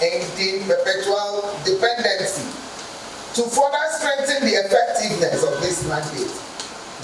ending perpetual dependency. To further strengthen the effectiveness of this mandate,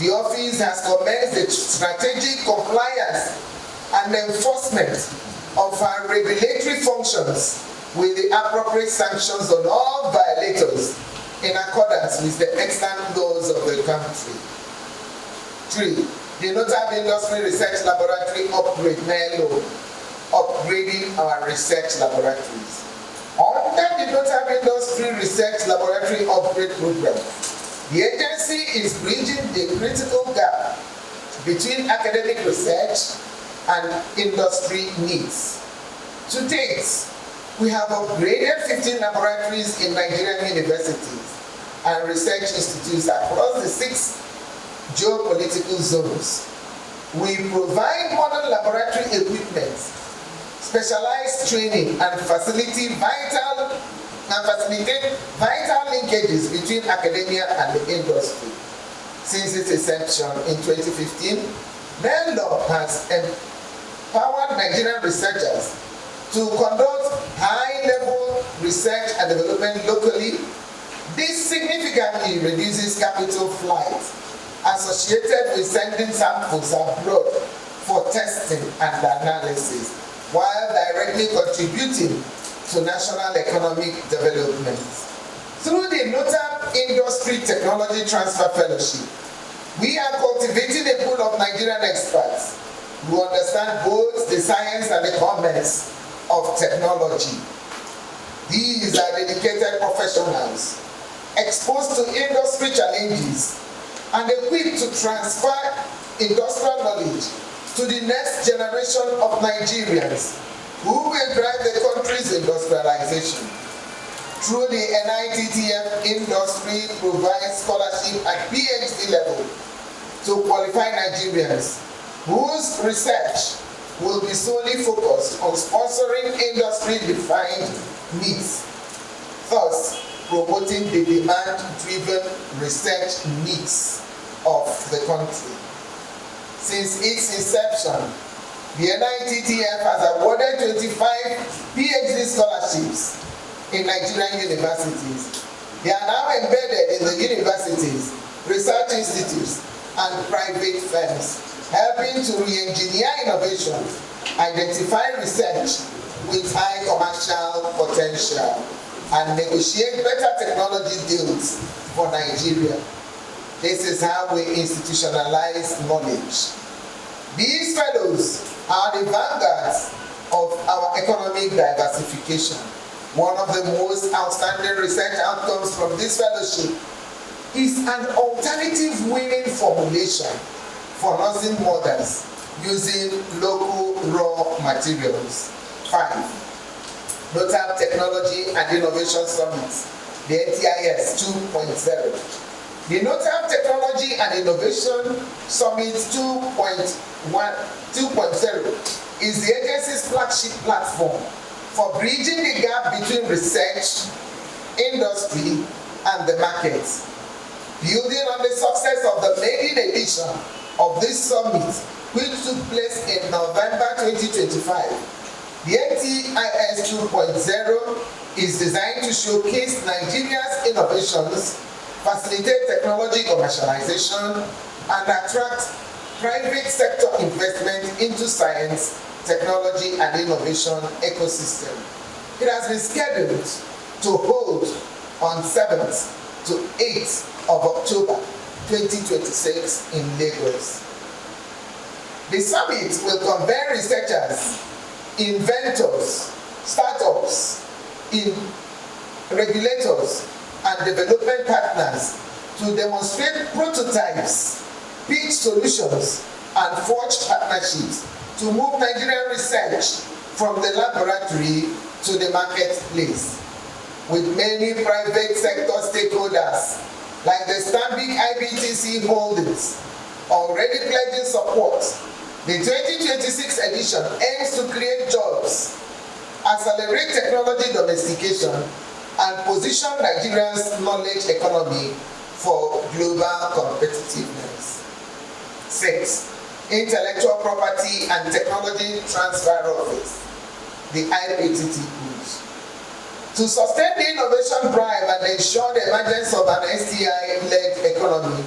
the office has commenced the strategic compliance and enforcement of our regulatory functions with the appropriate sanctions on all violators in accordance with the extant laws of the country. 3. The NOTAP Industry Research Laboratory Upgrade NELO, upgrading our research laboratories. Under the NOTAP Industry Research Laboratory Upgrade Program, the agency is bridging the critical gap between academic research and industry needs. To date, we have upgraded 15 laboratories in Nigerian universities and research institutes across the 6 geopolitical zones. We provide modern laboratory equipment, specialized training, and facilitate vital linkages between academia and the industry. Since its inception in 2015, NELO has empowered Nigerian researchers to conduct high-level research and development locally. This significantly reduces capital flight associated with sending samples abroad for testing and analysis, while directly contributing to national economic development. Through the NOTAP Industry Technology Transfer Fellowship, we are cultivating a pool of Nigerian experts who understand both the science and the commerce of technology. These are dedicated professionals exposed to industry challenges and equipped to transfer industrial knowledge to the next generation of Nigerians who will drive the country's industrialization. Through the NITTF industry provides scholarship at PhD level to qualified Nigerians whose research will be solely focused on sponsoring industry-defined needs, thus promoting the demand-driven research needs of the country. Since its inception, the NITTF has awarded 25 PhD scholarships in Nigerian universities. They are now embedded in the universities, research institutes, and private firms, helping to re-engineer innovation, identify research with high commercial potential, and negotiate better technology deals for Nigeria. This is how we institutionalize knowledge. These fellows are the vanguards of our economic diversification. One of the most outstanding research outcomes from this fellowship is an alternative winning formulation for nursing mothers using local raw materials. 5. NOTAP Technology and Innovation Summit, the NTIS 2.0. The NOTAP Technology and Innovation Summit 2.0 is the agency's flagship platform for bridging the gap between research, industry, and the market. Building on the success of the maiden edition of this summit, which took place in November 2025, the NTIS 2.0 is designed to showcase Nigeria's innovations, facilitate technology commercialization, and attract private sector investment into science, technology, and innovation ecosystem. It has been scheduled to hold on 7th to 8th of October 2026 in Lagos. The summit will convene researchers, inventors, startups, regulators, and development partners to demonstrate prototypes, pitch solutions, and forge partnerships to move Nigerian research from the laboratory to the marketplace. With many private sector stakeholders like the Stanbic IBTC Holdings already pledging support, the 2026 edition aims to create jobs, accelerate technology domestication, and position Nigeria's knowledge economy for global competitiveness. 6. Intellectual Property and Technology Transfer Office, the IPTT Group. To sustain the innovation drive and ensure the emergence of an STI-led economy,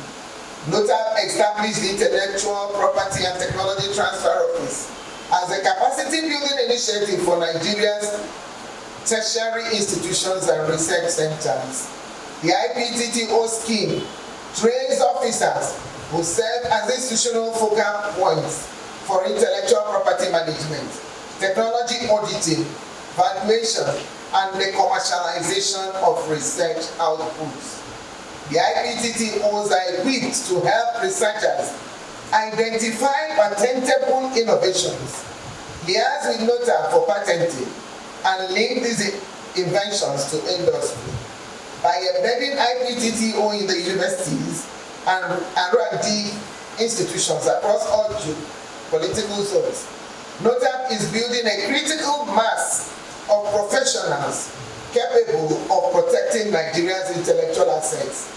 NOTAP established the Intellectual Property and Technology Transfer Office as a capacity-building initiative for Nigeria's tertiary institutions and research centers. The IPTTO scheme trains officers who serve as institutional focal points for intellectual property management, technology auditing, valuation, and the commercialization of research outputs. The IPTTOs are equipped to help researchers identify patentable innovations, liaise with NOTAP for patenting, and link these inventions to industry. By embedding IPTTO in the universities and R&D institutions across all political zones, NOTAP is building a critical mass of professionals capable of protecting Nigeria's intellectual assets,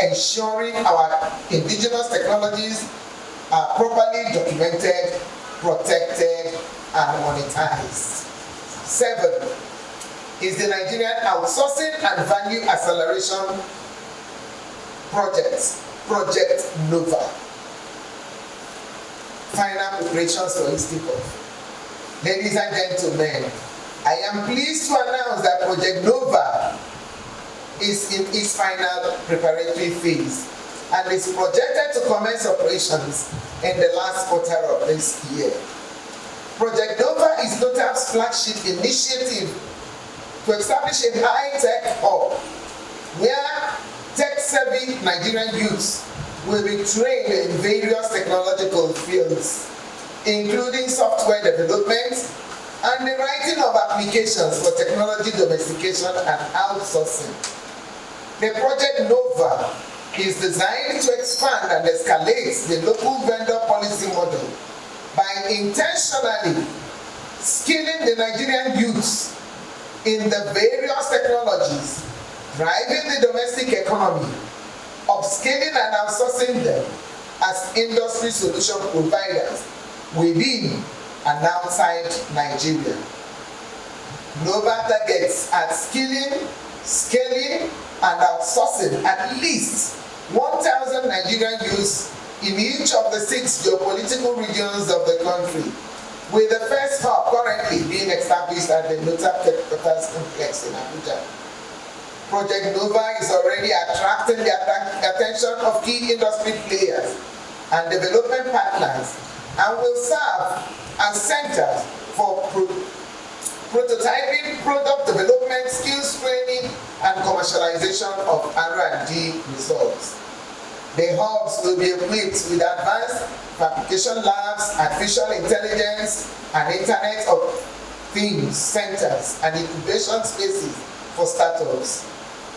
ensuring our indigenous technologies are properly documented, protected, and monetized. 7 is the Nigerian Outsourcing and Value Acceleration Project NOVA. Final preparations for its kickoff. Ladies and gentlemen, I am pleased to announce that Project NOVA is in its final preparatory phase and is projected to commence operations in the last quarter of this year. Project NOVA is NOTAP's flagship initiative to establish a high-tech hub where tech-savvy Nigerian youths will be trained in various technological fields, including software development and the writing of applications for technology domestication and outsourcing. The Project NOVA is designed to expand and escalate the local vendor policy model by intentionally skilling the Nigerian youths in the various technologies driving the domestic economy, upscaling and outsourcing them as industry solution providers within and outside Nigeria. NOVA targets at skilling, scaling, and outsourcing at least 1,000 Nigerian youths in each of the 6 geopolitical regions of the country, with the first hub currently being established at the NOTAP headquarters complex in Abuja. Project NOVA is already attracting the attention of key industry players and development partners and will serve as centers for prototyping, product development, skills training, and commercialization of R&D results. The hubs will be equipped with advanced fabrication labs, artificial intelligence, and Internet of Things centers and incubation spaces for startups.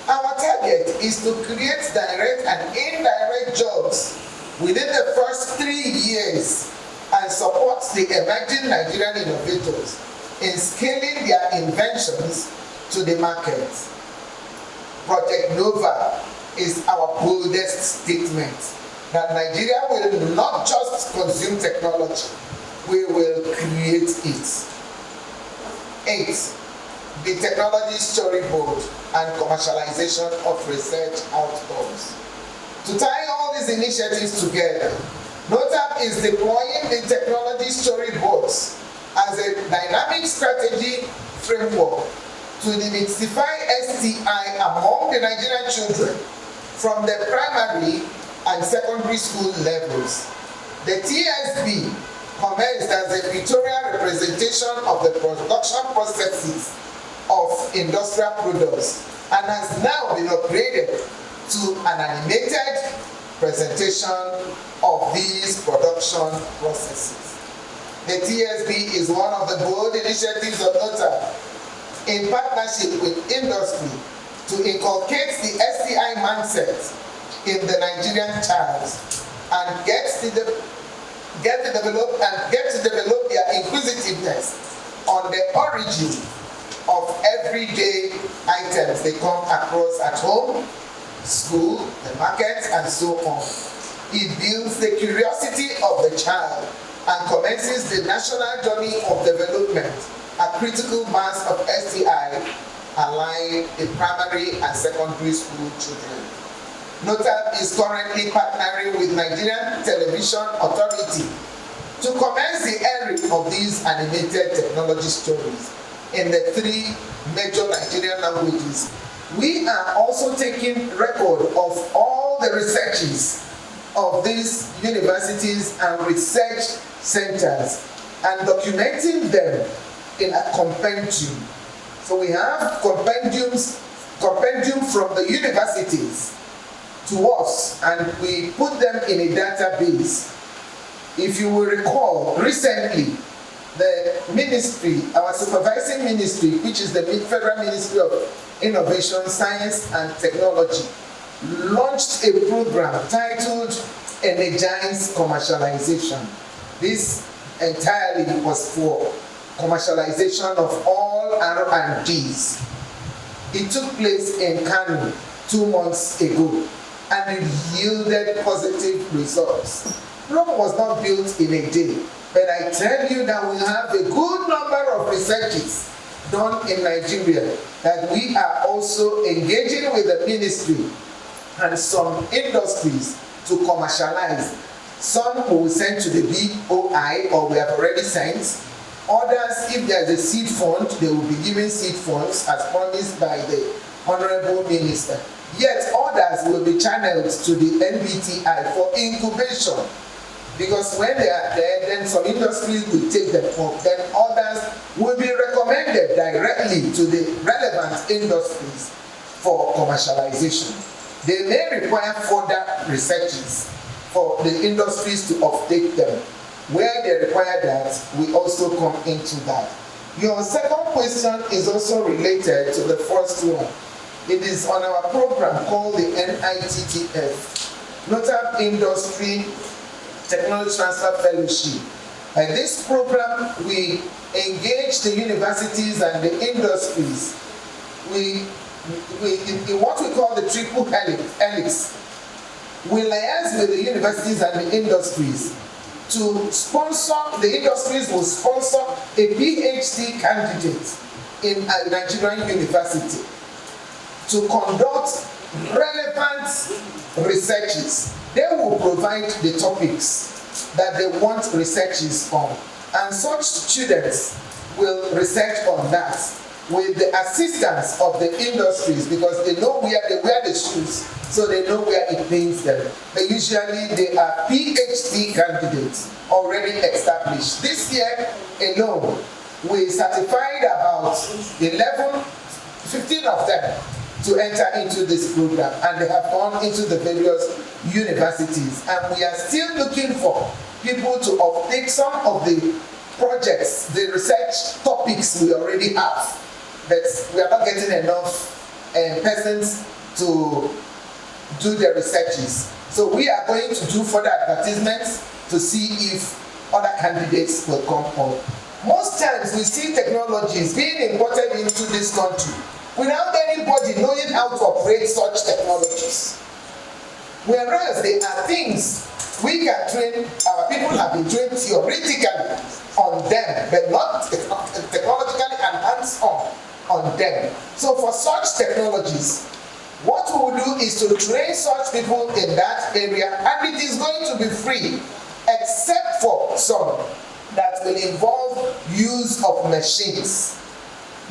Our target is to create direct and indirect jobs within the first 3 years and support the emerging Nigerian innovators in scaling their inventions to the market. Project NOVA is our boldest statement that Nigeria will not just consume technology, we will create it. 8. The technology storyboard and commercialization of research outcomes. To tie all these initiatives together, NOTAP is deploying the technology storyboards as a dynamic strategy framework to demystify STI among the Nigerian children from the primary and secondary school levels. The TSB commenced as a pictorial representation of the production processes of industrial products and has now been upgraded to an animated presentation of these production processes. The TSB is one of the bold initiatives of NOTAP in partnership with industry to inculcate the STI mindset in the Nigerian child and get to develop their inquisitiveness on the origin of everyday items they come across at home, school, the market, and so on. It builds the curiosity of the child and commences the national journey of development, a critical mass of STI align the primary and secondary school children. NOTAP is currently partnering with Nigerian Television Authority to commence the airing of these animated technology stories in the 3 major Nigerian languages. We are also taking record of all the researches of these universities and research centers and documenting them in a compendium. So we have compendium from the universities to us, and we put them in a database. If you will recall, recently, the ministry, our supervising ministry, which is the Federal Ministry of Innovation, Science and Technology, launched a program titled Energize Commercialization. This entirely was for commercialization of all R&Ds. It took place in Kano 2 months ago, and it yielded positive results. Rome was not built in a day, but I tell you that we have a good number of researches done in Nigeria that we are also engaging with the ministry and some industries to commercialize. Some we will send to the BOI, or we have already sent. Others, if there is a seed fund, they will be given seed funds as promised by the Honorable Minister. Yet others will be channeled to the NBTI for incubation. Because when they are there, then some industries will take them up, then others will be recommended directly to the relevant industries for commercialization. They may require further researches for the industries to update them. Where they require that, we also come into that. Your second question is also related to the first one. It is on our program called the NITTF, NOTAP Industry Technology Transfer Fellowship. And this program, we engage the universities and the industries. In what we call the triple helix, we liaise with the universities and the industries to sponsor. The industries will sponsor a PhD candidate in a Nigerian university to conduct relevant researches. They will provide the topics that they want researches on, and such students will research on that with the assistance of the industries, because they know where they wear the shoes, so they know where it pains them. But usually they are PhD candidates already established. This year alone, we certified about 15 of them to enter into this program, and they have gone into the various universities. And we are still looking for people to update some of the projects, the research topics we already have. But we are not getting enough persons to do the researches. So we are going to do further advertisements to see if other candidates will come on. Most times we see technologies being imported into this country without anybody knowing how to operate such technologies. Whereas there are things we can train, our people have been trained theoretically on them, but not technologically and hands-on on them. So for such technologies, what we will do is to train such people in that area, and it is going to be free, except for some that will involve use of machines.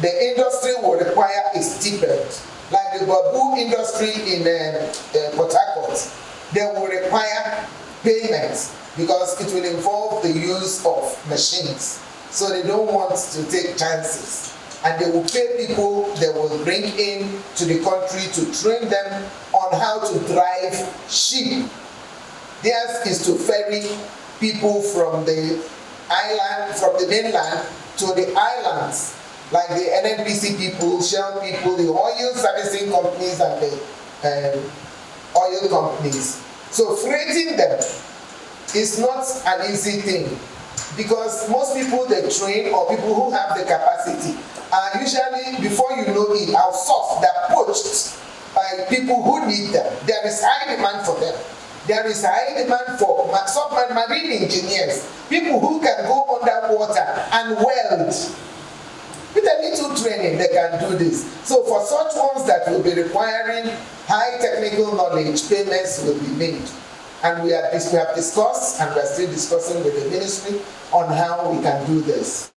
The industry will require a stipend, like the bamboo industry in Port Harcourt. They will require payment because it will involve the use of machines. So they don't want to take chances. And they will pay people they will bring in to the country to train them on how to drive ship. Theirs is to ferry people from the island, from the mainland to the islands, like the NNPC people, Shell people, the oil servicing companies and the oil companies. So freighting them is not an easy thing, because most people they train, or people who have the capacity, are usually, before you know it, outsourced, they're poached by people who need them. There is high demand for them. There is high demand for submarine engineers, people who can go underwater and weld. With a little training, they can do this. So for such ones that will be requiring high technical knowledge, payments will be made. And we have discussed, and we are still discussing with the ministry on how we can do this.